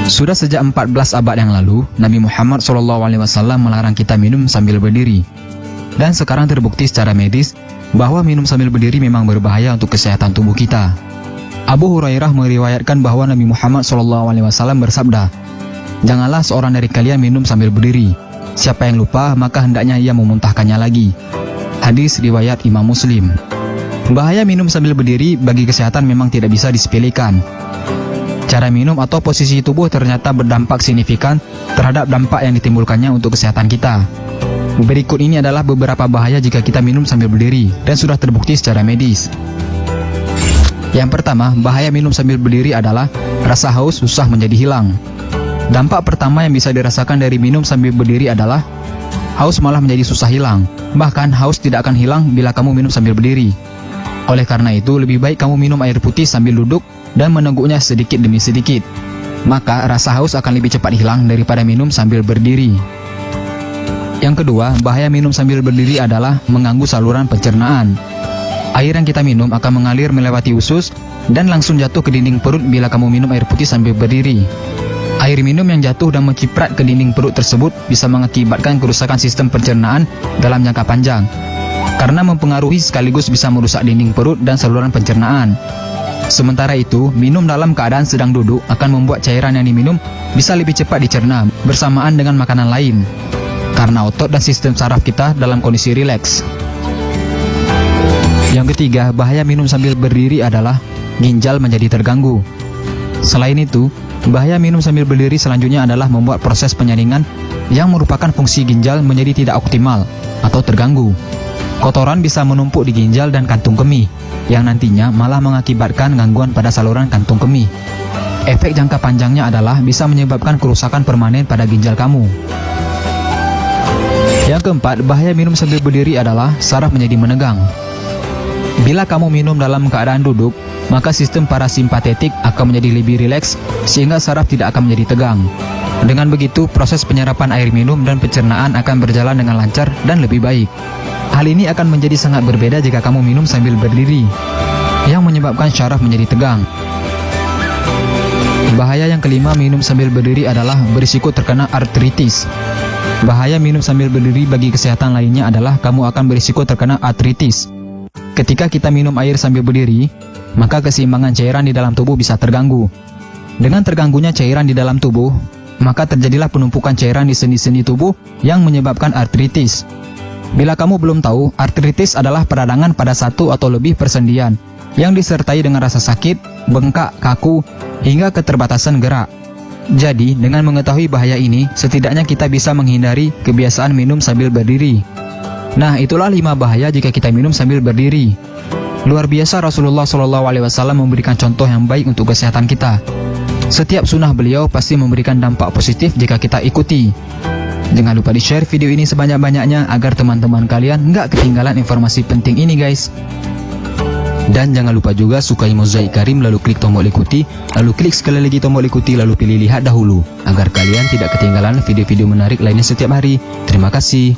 Sudah sejak 14 abad yang lalu, Nabi Muhammad SAW melarang kita minum sambil berdiri. Dan sekarang terbukti secara medis bahwa minum sambil berdiri memang berbahaya untuk kesehatan tubuh kita. Abu Hurairah meriwayatkan bahwa Nabi Muhammad SAW bersabda, "Janganlah seorang dari kalian minum sambil berdiri. Siapa yang lupa, maka hendaknya ia memuntahkannya lagi." Hadis riwayat Imam Muslim. Bahaya minum sambil berdiri bagi kesehatan memang tidak bisa disepelekan. Cara minum atau posisi tubuh ternyata berdampak signifikan terhadap dampak yang ditimbulkannya untuk kesehatan kita. Berikut ini adalah beberapa bahaya jika kita minum sambil berdiri dan sudah terbukti secara medis. Yang pertama, bahaya minum sambil berdiri adalah rasa haus susah menjadi hilang. Dampak pertama yang bisa dirasakan dari minum sambil berdiri adalah haus malah menjadi susah hilang. Bahkan haus tidak akan hilang bila kamu minum sambil berdiri. Oleh karena itu, lebih baik kamu minum air putih sambil duduk dan meneguknya sedikit demi sedikit. Maka rasa haus akan lebih cepat hilang daripada minum sambil berdiri. Yang kedua, bahaya minum sambil berdiri adalah mengganggu saluran pencernaan. Air yang kita minum akan mengalir melewati usus dan langsung jatuh ke dinding perut bila kamu minum air putih sambil berdiri. Air minum yang jatuh dan menciprat ke dinding perut tersebut bisa mengakibatkan kerusakan sistem pencernaan dalam jangka panjang, karena mempengaruhi sekaligus bisa merusak dinding perut dan saluran pencernaan. Sementara itu, minum dalam keadaan sedang duduk akan membuat cairan yang diminum bisa lebih cepat dicerna bersamaan dengan makanan lain, karena otot dan sistem saraf kita dalam kondisi rileks. Yang ketiga, bahaya minum sambil berdiri adalah ginjal menjadi terganggu. Selain itu, bahaya minum sambil berdiri selanjutnya adalah membuat proses penyaringan yang merupakan fungsi ginjal menjadi tidak optimal atau terganggu. Kotoran bisa menumpuk di ginjal dan kantung kemih, yang nantinya malah mengakibatkan gangguan pada saluran kantung kemih. Efek jangka panjangnya adalah bisa menyebabkan kerusakan permanen pada ginjal kamu. Yang keempat, bahaya minum sambil berdiri adalah saraf menjadi menegang. Bila kamu minum dalam keadaan duduk, maka sistem parasimpatetik akan menjadi lebih rileks sehingga saraf tidak akan menjadi tegang. Dengan begitu, proses penyerapan air minum dan pencernaan akan berjalan dengan lancar dan lebih baik. Hal ini akan menjadi sangat berbeda jika kamu minum sambil berdiri, yang menyebabkan syaraf menjadi tegang. Bahaya yang kelima minum sambil berdiri adalah berisiko terkena artritis. Bahaya minum sambil berdiri bagi kesehatan lainnya adalah kamu akan berisiko terkena artritis. Ketika kita minum air sambil berdiri, maka keseimbangan cairan di dalam tubuh bisa terganggu. Dengan terganggunya cairan di dalam tubuh, maka terjadilah penumpukan cairan di sendi-sendi tubuh yang menyebabkan artritis. Bila kamu belum tahu, artritis adalah peradangan pada satu atau lebih persendian yang disertai dengan rasa sakit, bengkak, kaku, hingga keterbatasan gerak. Jadi, dengan mengetahui bahaya ini, setidaknya kita bisa menghindari kebiasaan minum sambil berdiri. Nah, itulah 5 bahaya jika kita minum sambil berdiri. Luar biasa, Rasulullah SAW memberikan contoh yang baik untuk kesehatan kita. Setiap sunnah beliau pasti memberikan dampak positif jika kita ikuti. Jangan lupa di-share video ini sebanyak-banyaknya agar teman-teman kalian nggak ketinggalan informasi penting ini guys. Dan jangan lupa juga sukai Mozaik Karim lalu klik tombol ikuti, lalu klik sekali lagi tombol ikuti, lalu pilih lihat dahulu agar kalian tidak ketinggalan video-video menarik lainnya setiap hari. Terima kasih.